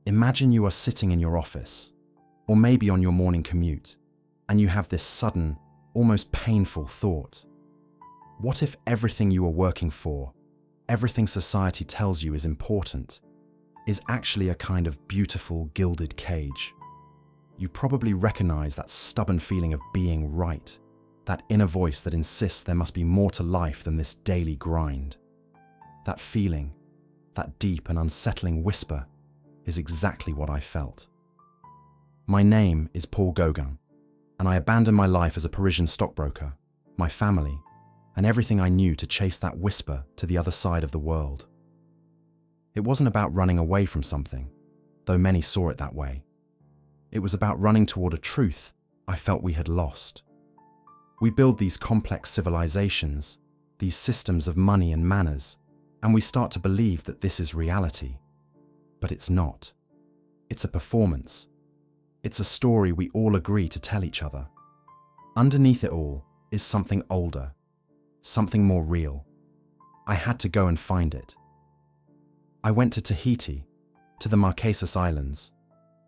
Imagine you are sitting in your office, or maybe on your morning commute, and you have this sudden, almost painful thought. What if everything you are working for, everything society tells you is important, is actually a kind of beautiful, gilded cage? You probably recognize that stubborn feeling of being right, that inner voice that insists there must be more to life than this daily grind. That feeling, that deep and unsettling whisper, is exactly what I felt. My name is Paul Gauguin, and I abandoned my life as a Parisian stockbroker, my family, and everything I knew to chase that whisper to the other side of the world. It wasn't about running away from something, though many saw it that way. It was about running toward a truth I felt we had lost. We build these complex civilizations, these systems of money and manners, and we start to believe that this is reality. But it's not. It's a performance. It's a story we all agree to tell each other. Underneath it all is something older, something more real. I had to go and find it. I went to Tahiti, to the Marquesas Islands,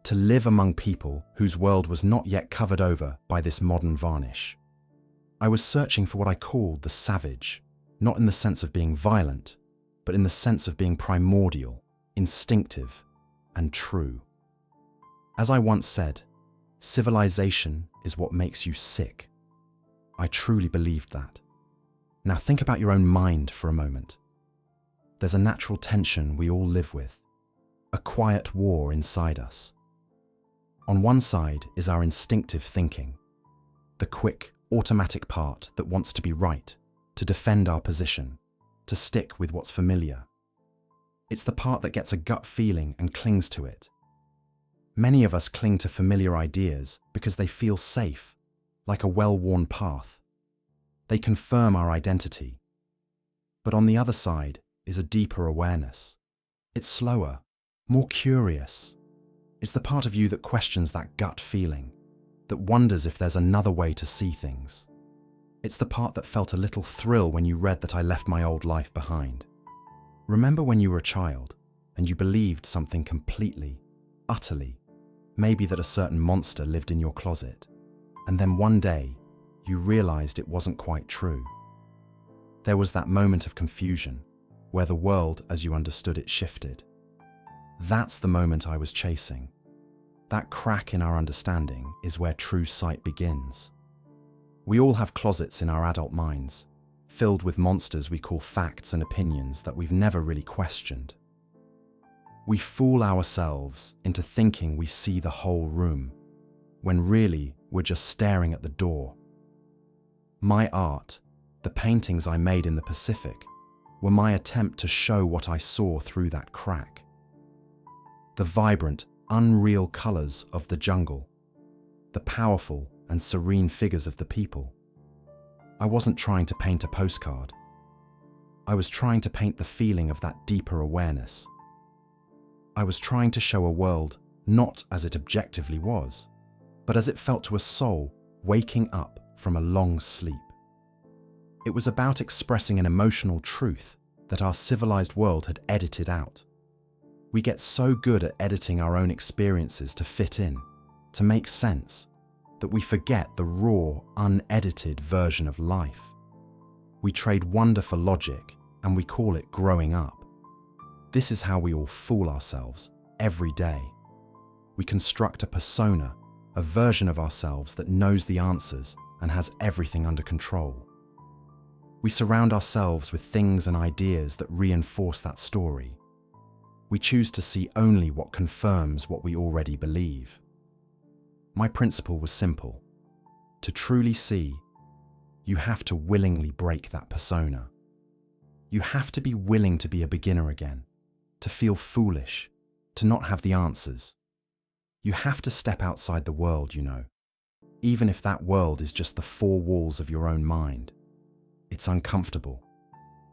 to live among people whose world was not yet covered over by this modern varnish. I was searching for what I called the savage, not in the sense of being violent, but in the sense of being primordial, instinctive, and true. As I once said, civilization is what makes you sick. I truly believed that. Now think about your own mind for a moment. There's a natural tension we all live with, a quiet war inside us. On one side is our instinctive thinking, the quick, automatic part that wants to be right, to defend our position, to stick with what's familiar. It's the part that gets a gut feeling and clings to it. Many of us cling to familiar ideas because they feel safe, like a well-worn path. They confirm our identity. But on the other side is a deeper awareness. It's slower, more curious. It's the part of you that questions that gut feeling, that wonders if there's another way to see things. It's the part that felt a little thrill when you read that I left my old life behind. Remember when you were a child and you believed something completely, utterly, maybe that a certain monster lived in your closet, and then one day you realized it wasn't quite true. There was that moment of confusion where the world as you understood it shifted. That's the moment I was chasing. That crack in our understanding is where true sight begins. We all have closets in our adult minds, filled with monsters we call facts and opinions that we've never really questioned. We fool ourselves into thinking we see the whole room, when really we're just staring at the door. My art, the paintings I made in the Pacific, were my attempt to show what I saw through that crack. The vibrant, unreal colors of the jungle, the powerful and serene figures of the people. I wasn't trying to paint a postcard. I was trying to paint the feeling of that deeper awareness. I was trying to show a world not as it objectively was, but as it felt to a soul waking up from a long sleep. It was about expressing an emotional truth that our civilized world had edited out. We get so good at editing our own experiences to fit in, to make sense, that we forget the raw, unedited version of life. We trade wonder for logic, and we call it growing up. This is how we all fool ourselves every day. We construct a persona, a version of ourselves that knows the answers and has everything under control. We surround ourselves with things and ideas that reinforce that story. We choose to see only what confirms what we already believe. My principle was simple. To truly see, you have to willingly break that persona. You have to be willing to be a beginner again, to feel foolish, to not have the answers. You have to step outside the world, even if that world is just the four walls of your own mind. It's uncomfortable.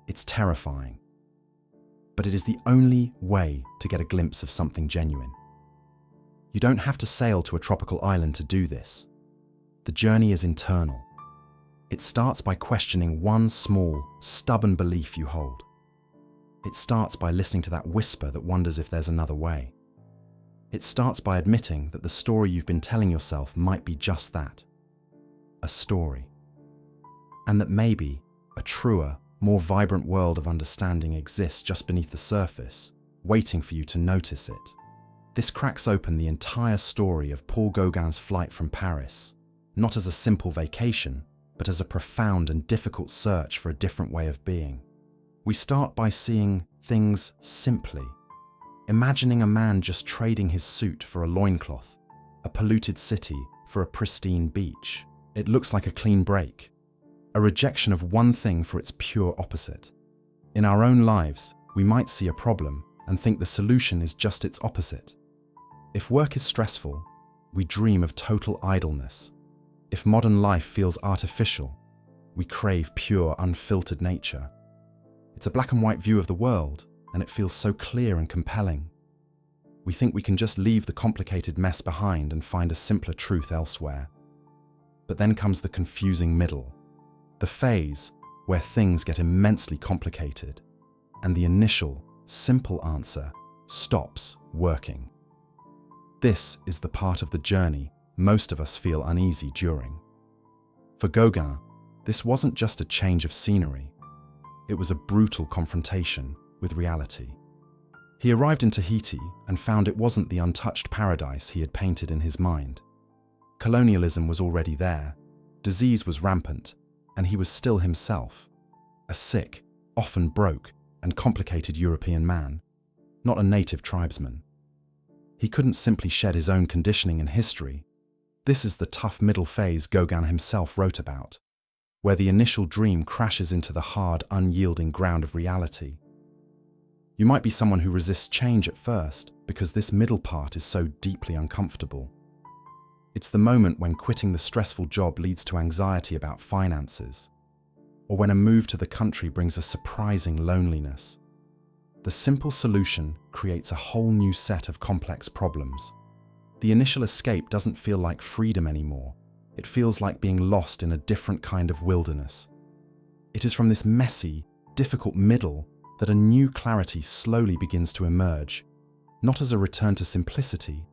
It's terrifying. But it is the only way to get a glimpse of something genuine. You don't have to sail to a tropical island to do this. The journey is internal. It starts by questioning one small, stubborn belief you hold. It starts by listening to that whisper that wonders if there's another way. It starts by admitting that the story you've been telling yourself might be just that, a story. And that maybe a truer, more vibrant world of understanding exists just beneath the surface, waiting for you to notice it. This cracks open the entire story of Paul Gauguin's flight from Paris, not as a simple vacation, but as a profound and difficult search for a different way of being. We start by seeing things simply, imagining a man just trading his suit for a loincloth, a polluted city for a pristine beach. It looks like a clean break, a rejection of one thing for its pure opposite. In our own lives, we might see a problem and think the solution is just its opposite. If work is stressful, we dream of total idleness. If modern life feels artificial, we crave pure, unfiltered nature. It's a black and white view of the world, and it feels so clear and compelling. We think we can just leave the complicated mess behind and find a simpler truth elsewhere. But then comes the confusing middle, the phase where things get immensely complicated, and the initial, simple answer stops working. This is the part of the journey most of us feel uneasy during. For Gauguin, this wasn't just a change of scenery. It was a brutal confrontation with reality. He arrived in Tahiti and found it wasn't the untouched paradise he had painted in his mind. Colonialism was already there, disease was rampant, and he was still himself, a sick, often broke, and complicated European man, not a native tribesman. He couldn't simply shed his own conditioning and history. This is the tough middle phase Gauguin himself wrote about, where the initial dream crashes into the hard, unyielding ground of reality. You might be someone who resists change at first because this middle part is so deeply uncomfortable. It's the moment when quitting the stressful job leads to anxiety about finances, or when a move to the country brings a surprising loneliness. The simple solution creates a whole new set of complex problems. The initial escape doesn't feel like freedom anymore. It feels like being lost in a different kind of wilderness. It is from this messy, difficult middle that a new clarity slowly begins to emerge, not as a return to simplicity,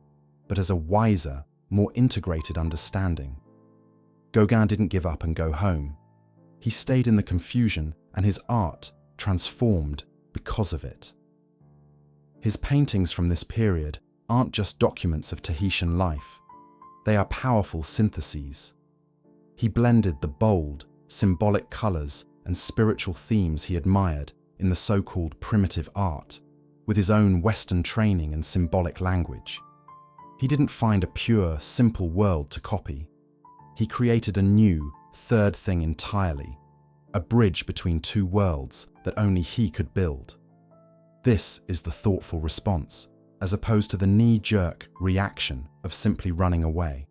but as a wiser, more integrated understanding. Gauguin didn't give up and go home. He stayed in the confusion, and his art transformed because of it. His paintings from this period aren't just documents of Tahitian life. They are powerful syntheses. He blended the bold, symbolic colors and spiritual themes he admired in the so-called primitive art with his own Western training and symbolic language. He didn't find a pure, simple world to copy. He created a new, third thing entirely, a bridge between two worlds that only he could build. This is the thoughtful response, as opposed to the knee-jerk reaction of simply running away.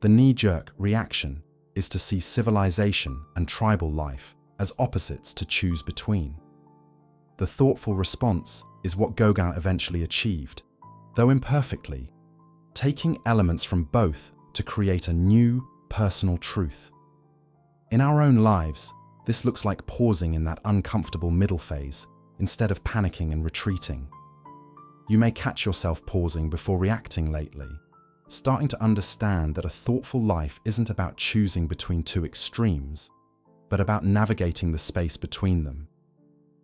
The knee-jerk reaction is to see civilization and tribal life as opposites to choose between. The thoughtful response is what Gauguin eventually achieved, though imperfectly, taking elements from both to create a new, personal truth. In our own lives, this looks like pausing in that uncomfortable middle phase instead of panicking and retreating. You may catch yourself pausing before reacting lately, starting to understand that a thoughtful life isn't about choosing between two extremes, but about navigating the space between them.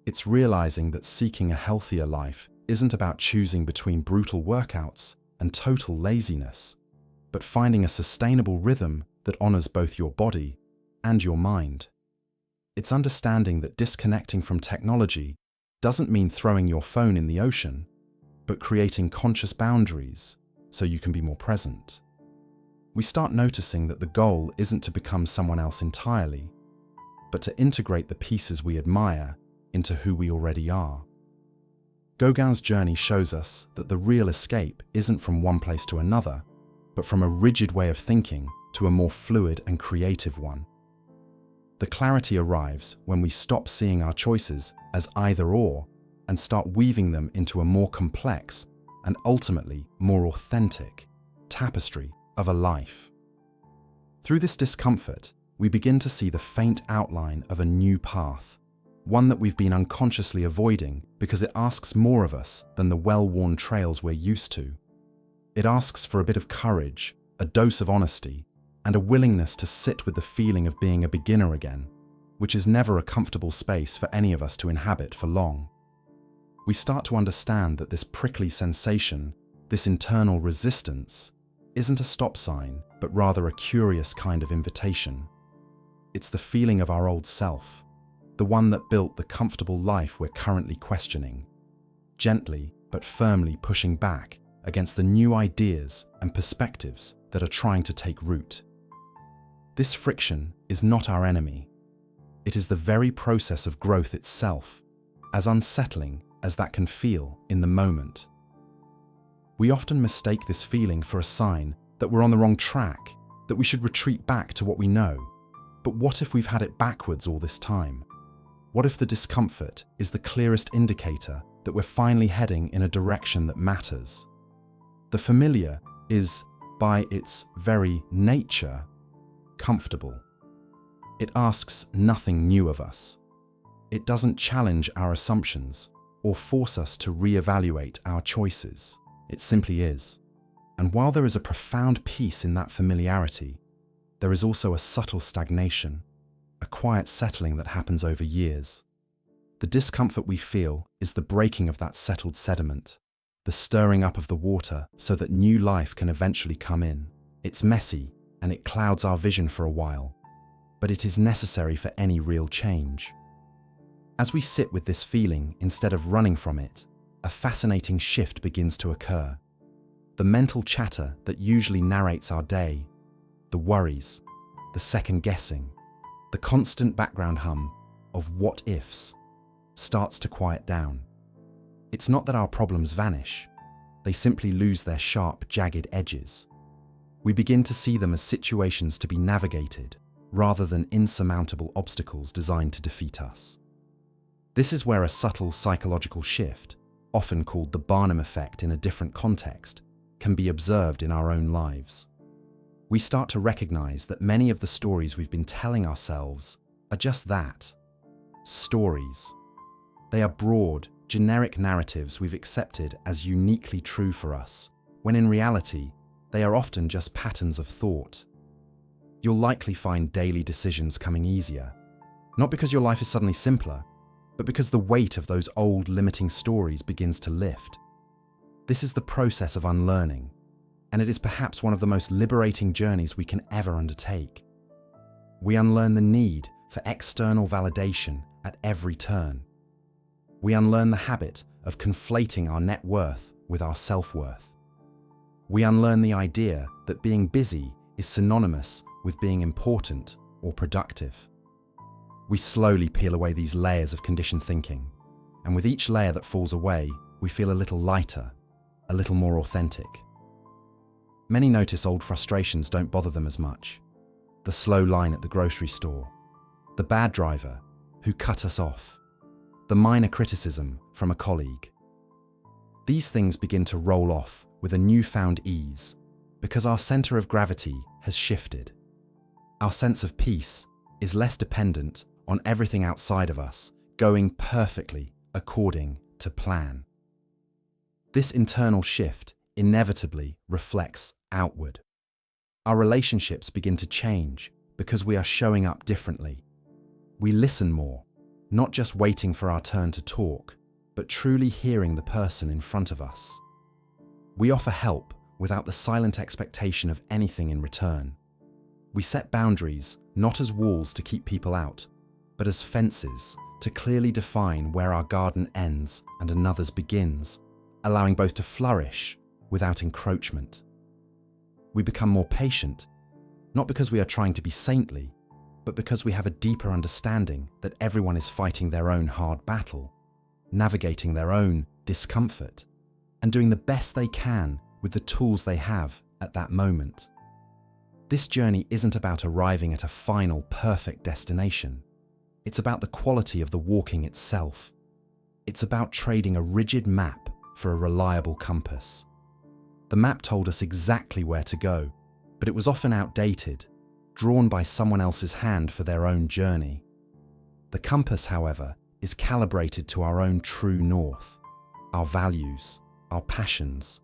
It's realizing that seeking a healthier life isn't about choosing between brutal workouts and total laziness, but finding a sustainable rhythm that honors both your body and your mind. It's understanding that disconnecting from technology doesn't mean throwing your phone in the ocean, but creating conscious boundaries so you can be more present. We start noticing that the goal isn't to become someone else entirely, but to integrate the pieces we admire into who we already are. Gauguin's journey shows us that the real escape isn't from one place to another, but from a rigid way of thinking to a more fluid and creative one. The clarity arrives when we stop seeing our choices as either-or and start weaving them into a more complex and ultimately more authentic tapestry of a life. Through this discomfort, we begin to see the faint outline of a new path, one that we've been unconsciously avoiding because it asks more of us than the well-worn trails we're used to. It asks for a bit of courage, a dose of honesty, and a willingness to sit with the feeling of being a beginner again, which is never a comfortable space for any of us to inhabit for long. We start to understand that this prickly sensation, this internal resistance, isn't a stop sign, but rather a curious kind of invitation. It's the feeling of our old self, the one that built the comfortable life we're currently questioning, gently but firmly pushing back against the new ideas and perspectives that are trying to take root. This friction is not our enemy. It is the very process of growth itself, as unsettling as that can feel in the moment. We often mistake this feeling for a sign that we're on the wrong track, that we should retreat back to what we know. But what if we've had it backwards all this time? What if the discomfort is the clearest indicator that we're finally heading in a direction that matters? The familiar is, by its very nature, comfortable. It asks nothing new of us. It doesn't challenge our assumptions or force us to reevaluate our choices. It simply is. And while there is a profound peace in that familiarity, there is also a subtle stagnation, a quiet settling that happens over years. The discomfort we feel is the breaking of that settled sediment, the stirring up of the water so that new life can eventually come in. It's messy and it clouds our vision for a while, but it is necessary for any real change. As we sit with this feeling instead of running from it, a fascinating shift begins to occur. The mental chatter that usually narrates our day, the worries, the second guessing, the constant background hum of what ifs starts to quiet down. It's not that our problems vanish, they simply lose their sharp, jagged edges. We begin to see them as situations to be navigated rather than insurmountable obstacles designed to defeat us. This is where a subtle psychological shift, often called the Barnum effect in a different context, can be observed in our own lives. We start to recognize that many of the stories we've been telling ourselves are just that, stories. They are broad, generic narratives we've accepted as uniquely true for us, when in reality, they are often just patterns of thought. You'll likely find daily decisions coming easier, not because your life is suddenly simpler, but because the weight of those old limiting stories begins to lift. This is the process of unlearning, and it is perhaps one of the most liberating journeys we can ever undertake. We unlearn the need for external validation at every turn. We unlearn the habit of conflating our net worth with our self-worth. We unlearn the idea that being busy is synonymous with being important or productive. We slowly peel away these layers of conditioned thinking, and with each layer that falls away, we feel a little lighter, a little more authentic. Many notice old frustrations don't bother them as much. The slow line at the grocery store, the bad driver who cut us off, the minor criticism from a colleague. These things begin to roll off with a newfound ease because our center of gravity has shifted. Our sense of peace is less dependent on everything outside of us going perfectly according to plan. This internal shift inevitably reflects outward. Our relationships begin to change because we are showing up differently. We listen more, not just waiting for our turn to talk, but truly hearing the person in front of us. We offer help without the silent expectation of anything in return. We set boundaries not as walls to keep people out, but as fences to clearly define where our garden ends and another's begins, allowing both to flourish without encroachment. We become more patient, not because we are trying to be saintly, but because we have a deeper understanding that everyone is fighting their own hard battle, navigating their own discomfort, and doing the best they can with the tools they have at that moment. This journey isn't about arriving at a final, perfect destination. It's about the quality of the walking itself. It's about trading a rigid map for a reliable compass. The map told us exactly where to go, but it was often outdated, drawn by someone else's hand for their own journey. The compass, however, is calibrated to our own true north, our values, our passions,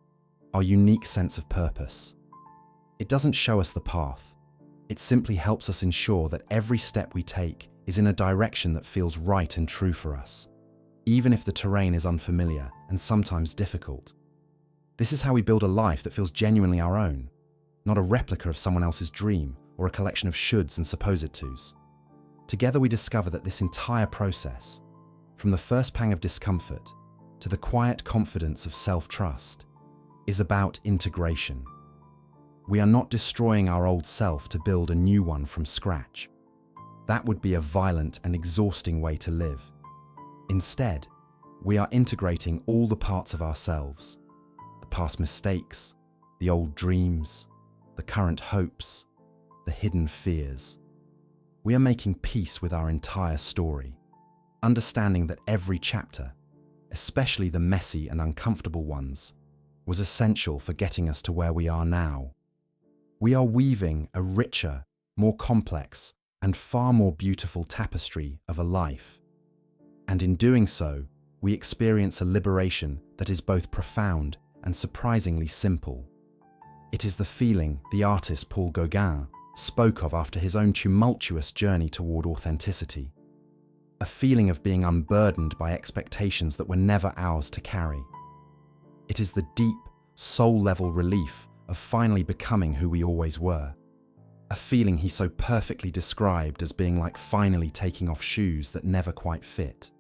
our unique sense of purpose. It doesn't show us the path. It simply helps us ensure that every step we take is in a direction that feels right and true for us, even if the terrain is unfamiliar and sometimes difficult. This is how we build a life that feels genuinely our own, not a replica of someone else's dream or a collection of shoulds and supposed tos. Together we discover that this entire process, from the first pang of discomfort to the quiet confidence of self-trust, is about integration. We are not destroying our old self to build a new one from scratch. That would be a violent and exhausting way to live. Instead, we are integrating all the parts of ourselves, the past mistakes, the old dreams, the current hopes, the hidden fears. We are making peace with our entire story, understanding that every chapter, especially the messy and uncomfortable ones, was essential for getting us to where we are now. We are weaving a richer, more complex, and far more beautiful tapestry of a life. And in doing so, we experience a liberation that is both profound and surprisingly simple. It is the feeling the artist Paul Gauguin spoke of after his own tumultuous journey toward authenticity. A feeling of being unburdened by expectations that were never ours to carry. It is the deep, soul-level relief of finally becoming who we always were. A feeling he so perfectly described as being like finally taking off shoes that never quite fit.